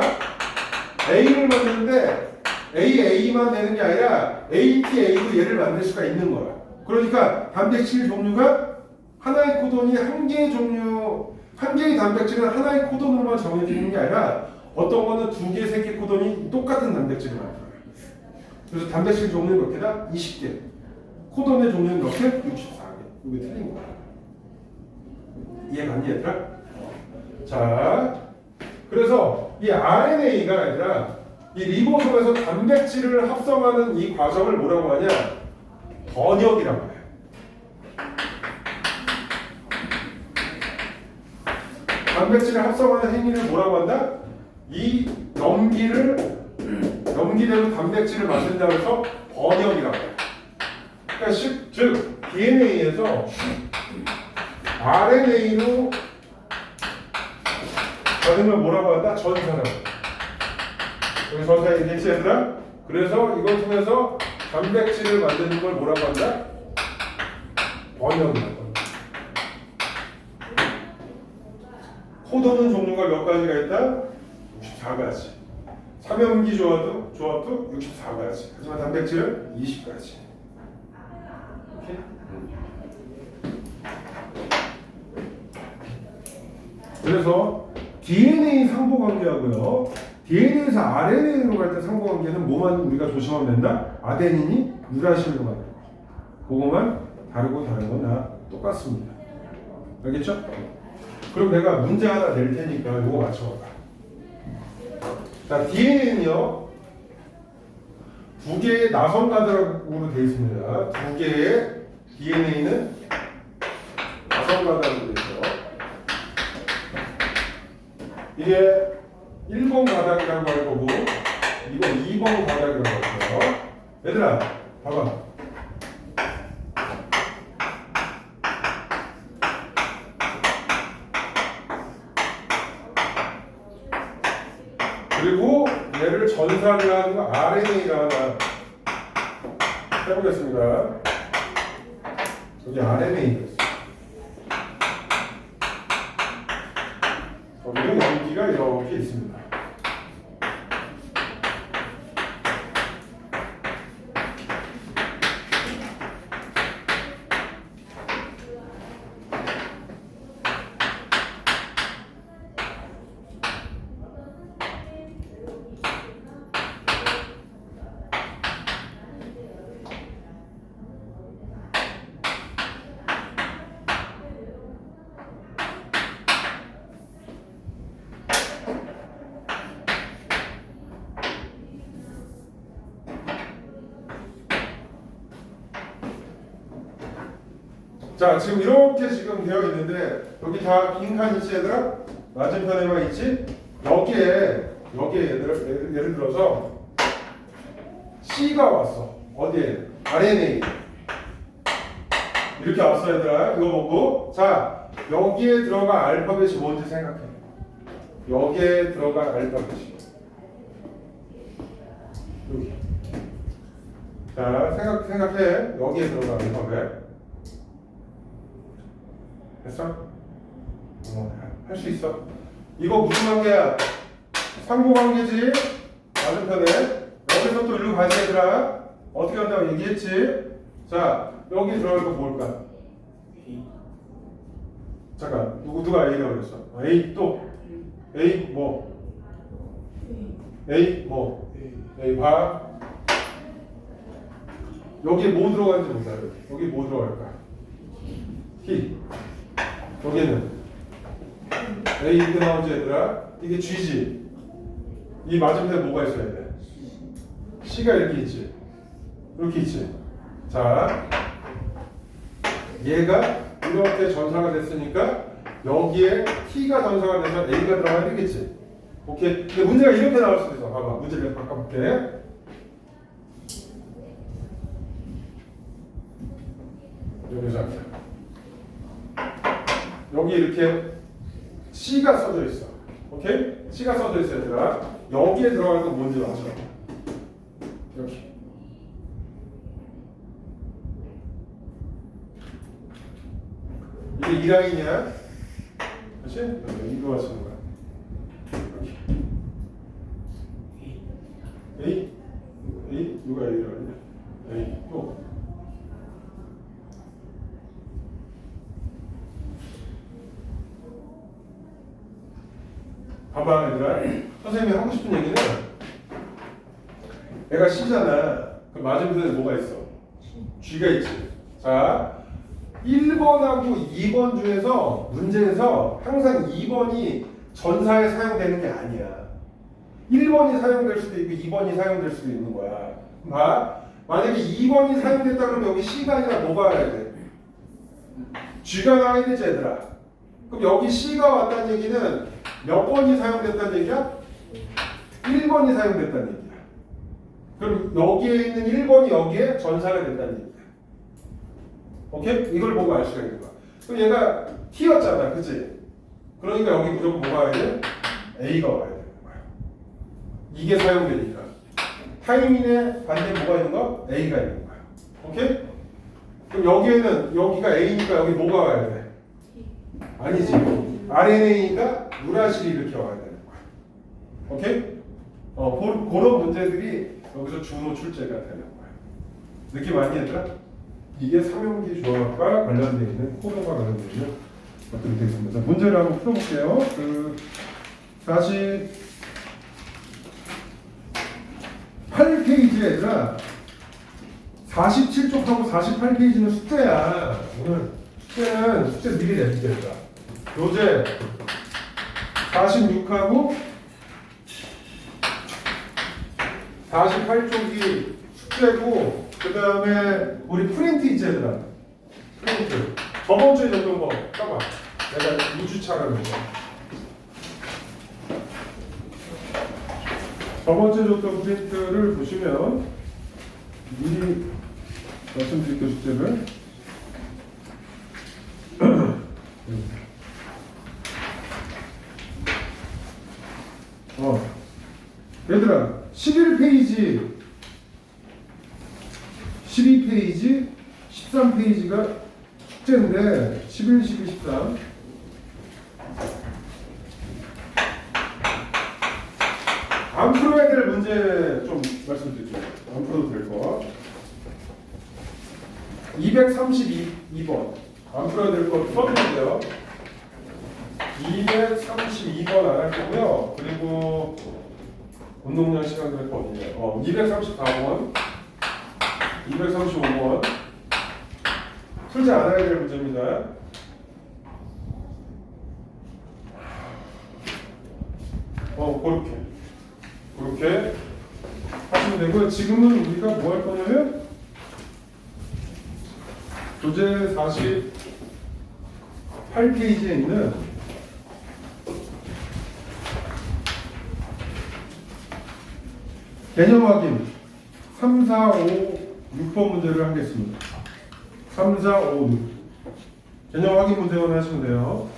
A를 만드는데 AA만 되는 게 아니라 ATA도 얘를 만들 수가 있는 거야. 그러니까 단백질 종류가 하나의 코돈이 한 개의 종류, 한 개의 단백질은 하나의 코돈으로만 정해지는 게 아니라 어떤 거는 두 개, 세 개 코돈이 똑같은 단백질을 만들어요. 그래서 단백질 종류는 몇 개다? 20개. 코돈의 종류는 몇 개? 64개. 이게 틀린 거야. 이해 갔니 얘들아? 자, 그래서 이 RNA가 아니라 이 리보솜에서 단백질을 합성하는 이 과정을 뭐라고 하냐? 번역이라고 해요. 단백질을 합성하는 행위를 뭐라고 한다? 이 염기대로 단백질을 만든다고 해서 번역이라고 해요. 그러니까 즉 DNA에서 RNA로 전임을 뭐라고 한다? 전사라고. 여기 전사 얘기했지 얘들아? 그래서 이걸 통해서 단백질을 만드는 걸 뭐라고 한다? 번역이라고. 코돈은 종류가 몇 가지가 있다? 64가지. 삼연기 조합도 64가지. 하지만 단백질은 20가지. 오케이? 그래서 DNA 상보관계하고요. DNA에서 RNA로 갈 때 상호관계는 뭐만 우리가 조심하면 된다? 아데닌이 유라실로 가는 거. 그거만 다르고 다른 건 다 똑같습니다. 알겠죠? 그럼 내가 문제 하나 낼 테니까 이거 맞춰봐. 자, DNA는요, 두 개의 나선 가닥으로 되어 있습니다. 두 개의 DNA는 나선 가닥으로 되어 있어요. 이게 1번 가닥이라고 할 거고, 이건 2번 가닥이라고 할 거예요. 얘들아, 봐봐. 그리고 얘를 전사를 하는 거 RNA라 하나 해보겠습니다. 여기 RNA가 있어요. 여기는 연기가 이렇게 있습니다. 자, 지금 이렇게 지금 되어 있는데 여기 다 빈칸 있지 얘들아? 맞은편에만 있지? 여기에 예를 들어서 C가 왔어. 어디에? RNA 이렇게 왔어 얘들아. 이거 보고 자, 여기에 들어간 알파벳이 뭔지 생각해. 여기에 들어간 알파벳이 여기. 자, 생각해. 여기에 들어간 알파벳. 됐어? 할 수 있어. 이거 무슨 관계야? 상호관계지? 맞은편에. 여기서 또 일로 가지 얘들아. 어떻게 한다고 얘기했지? 자, 여기 들어갈 거 뭘까? 잠깐, 누가 A라고 그랬어? A 또? A 뭐? A 뭐? A 봐. 여기에 뭐 들어가는지 보자. 여기 뭐 들어갈까? T. 여기는 A 이렇게 나오지 얘들아. 이게 G지. 이 맞은편에 뭐가 있어야 돼? C가 이렇게 있지. 이렇게 있지. 자, 얘가 이렇게 전사가 됐으니까 여기에 T가 전사가 돼서 A가 들어가야 되겠지. 오케이. 근데 문제가 이렇게 나올 수도 있어. 봐봐. 문제를 바꿔볼게. 여기서 여기 이렇게 C가 써져 있어. 오케이? C가 써져 있어 얘들아. 여기에 들어갈 건 뭔지 맞춰. 이렇게. 이게 이 라인이야. 그렇지? 이거 맞추는 거야. 이렇게. A? A? 누가 A라고 했냐? A. 또. 봐봐 얘들아. 선생님이 하고 싶은 얘기는 얘가 C잖아. 그럼 맞은편에 뭐가 있어? G가 있지. 자, 1번하고 2번 중에서 문제에서 항상 2번이 전사에 사용되는 게 아니야. 1번이 사용될 수도 있고 2번이 사용될 수도 있는 거야. 봐. 만약에 2번이 사용됐다 그러면 여기 C가 아니라 뭐가 와야 돼? G가 나와야 되지 얘들아. 그럼 여기 C가 왔다는 얘기는 몇 번이 사용됐다는 얘기야? 1번이 사용됐다는 얘기야. 그럼 여기에 있는 1번이 여기에 전사가 됐다는 얘기야. 오케이? 이걸 보고 알 수가 있는 거야. 그럼 얘가 T였잖아. 그치? 그러니까 여기 무조건 뭐가 와야 돼? A가 와야 되는 거야. 이게 사용되니까. 타이밍에 반대 뭐가 있는 거? A가 있는 거야. 오케이? 그럼 여기에는 여기가 A니까 여기 뭐가 와야 돼? 아니지. RNA니까 유라실이 이렇게 와야 되는 거야. 오케이? 그런 문제들이 여기서 준호 출제가 되는 거야. 느낌 많이 얘들아? 이게 삼형기 조합과 관련되어 있는 코드와 관련되어 있는 것들이 되겠습니다. 문제를 한번 풀어볼게요. 40 48페이지에 얘들아 47쪽하고 48페이지는 숙제야. 오늘 숙제는 숙제 미리 내주겠다. 교재 46하고 48쪽이 숙제고 그 다음에 우리 프린트 있지 얘들아. 프린트 저번 주에 줬던 거 까봐. 내가 2주차라는 거. 저번 주에 줬던 프린트를 보시면 미리 말씀드릴게요 숙제를. 얘들아 11페이지 12페이지 13페이지가 숙제인데 11, 12, 13 안 풀어야 될 문제 좀 말씀드릴게요. 안 풀어도 될 거 232번 안 풀어야 될 거 써드릴게요. 232번 안 할 거고요. 그리고 운동량 시간들 거 어디냐? 234번, 235번 풀지 않아야 될 문제입니다. 그렇게 하시면 되고요. 지금은 우리가 뭐 할 거냐면 교재 48페이지에 있는 개념 확인 3, 4, 5, 6번 문제를 하겠습니다. 3, 4, 5, 6 개념 확인 문제만 하시면 돼요.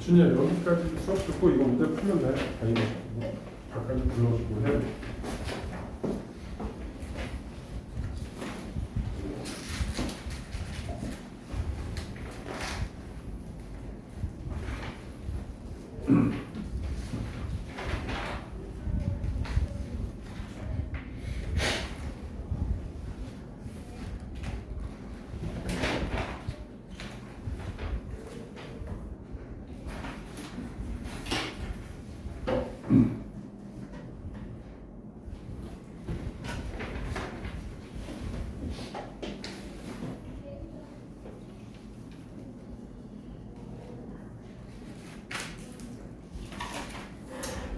준이야 여기까지 수업 듣고 이거 문제 풀면 돼. 아니면 잠깐 불러주고 해.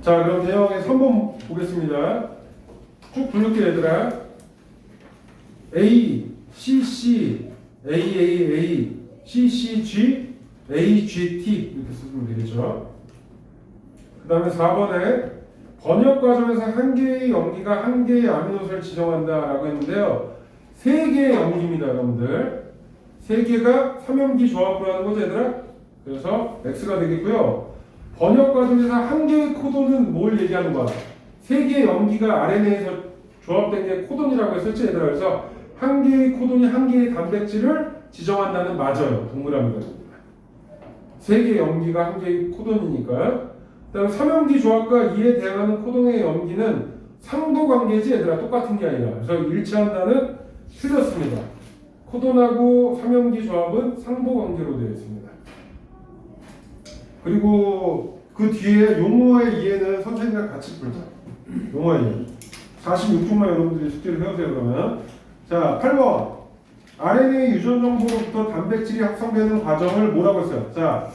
자, 그럼 대형의 3번 보겠습니다. 쭉 부를게 얘들아. A, C, C, A, A, A, C, C, G, A, G, T 이렇게 쓰면 되겠죠. 그 다음에 4번에 번역 과정에서 한 개의 염기가 한 개의 아미노산을 지정한다라고 했는데요. 세 개의 염기입니다, 여러분들. 세 개가 삼염기 조합으로 하는 거죠, 얘들아. 그래서 X가 되겠고요. 번역 과정에서 한 개의 코돈은 뭘 얘기하는 거야? 세 개의 염기가 RNA에서 조합된 게 코돈이라고 했었지, 얘들아. 그래서 한 개의 코돈이 한 개의 단백질을 지정한다는 맞아요. 동그라미가. 세 개의 염기가 한 개의 코돈이니까. 그다음에 삼염기 조합과 이에 대응하는 코돈의 염기는 상도 관계지, 얘들아. 똑같은 게 아니라. 그래서 일치한다는 틀렸습니다. 코돈하고 삼염기 조합은 상보 관계로 되어 있습니다. 그리고 그 뒤에 용어의 이해는 선생님과 같이 풀자. 용어예요. 46쪽만 여러분들이 숙제를 해오세요. 그러면 자 8번 RNA 유전 정보로부터 단백질이 합성되는 과정을 뭐라고 했어요? 자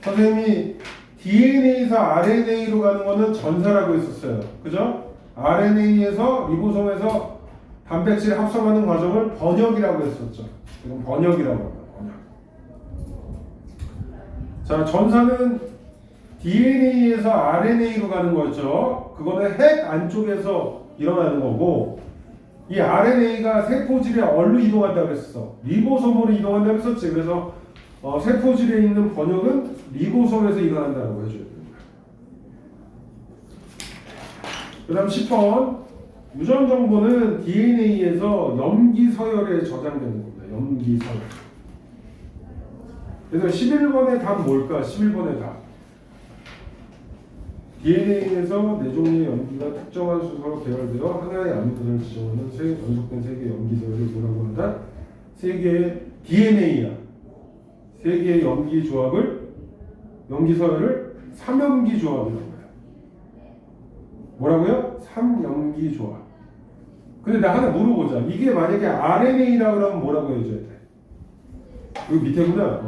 선생님이 DNA에서 RNA로 가는 거는 전사라고 했었어요. 그죠? RNA에서 리보솜에서 단백질 합성하는 과정을 번역이라고 했었죠. 이건 번역이라고 합니다. 번역. 자, 전사는 DNA에서 RNA로 가는 거죠. 그거는 핵 안쪽에서 일어나는 거고, 이 RNA가 세포질에 얼로 이동한다고 그랬어. 리보솜으로 이동한다고 했었지. 그래서 세포질에 있는 번역은 리보솜에서 일어난다고 해줘야 됩니다. 그 다음 10번 유전 정보는 DNA에서 염기 서열에 저장되는 겁니다. 염기 서열. 그래서 11번의 답은 뭘까? 11번의 답. DNA에서 네 종류의 염기가 특정한 순서로 계열되어 하나의 아미노산을 지정하는 연속된 세 개의 염기 서열을 뭐라고 한다? 세 개의 DNA야. 세 개의 염기 조합을 염기 서열을 3염기 조합이라고 해요. 뭐라고요? 3염기 조합. 근데 나 하나 물어보자. 이게 만약에 RNA라고 그러면 뭐라고 해줘야 돼? 여기 밑에구나.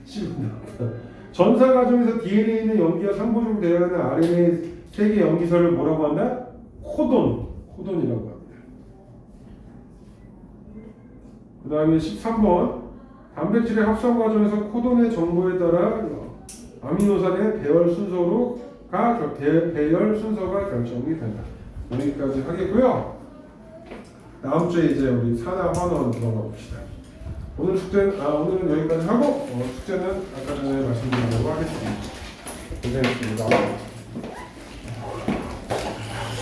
10분. 전사 과정에서 DNA는 염기와 상보적으로 대응하는 RNA 세개 염기서를 뭐라고 한다? 코돈이라고 합니다. 그 다음에 13번 단백질의 합성 과정에서 코돈의 정보에 따라 아미노산의 배열 순서가 결정이 된다. 여기까지 하겠고요. 다음 주에 이제 우리 산화 환원 들어가 봅시다. 오늘은 여기까지 하고 숙제는 아까 전에 말씀드린 대로 하겠습니다. 고생했습니다.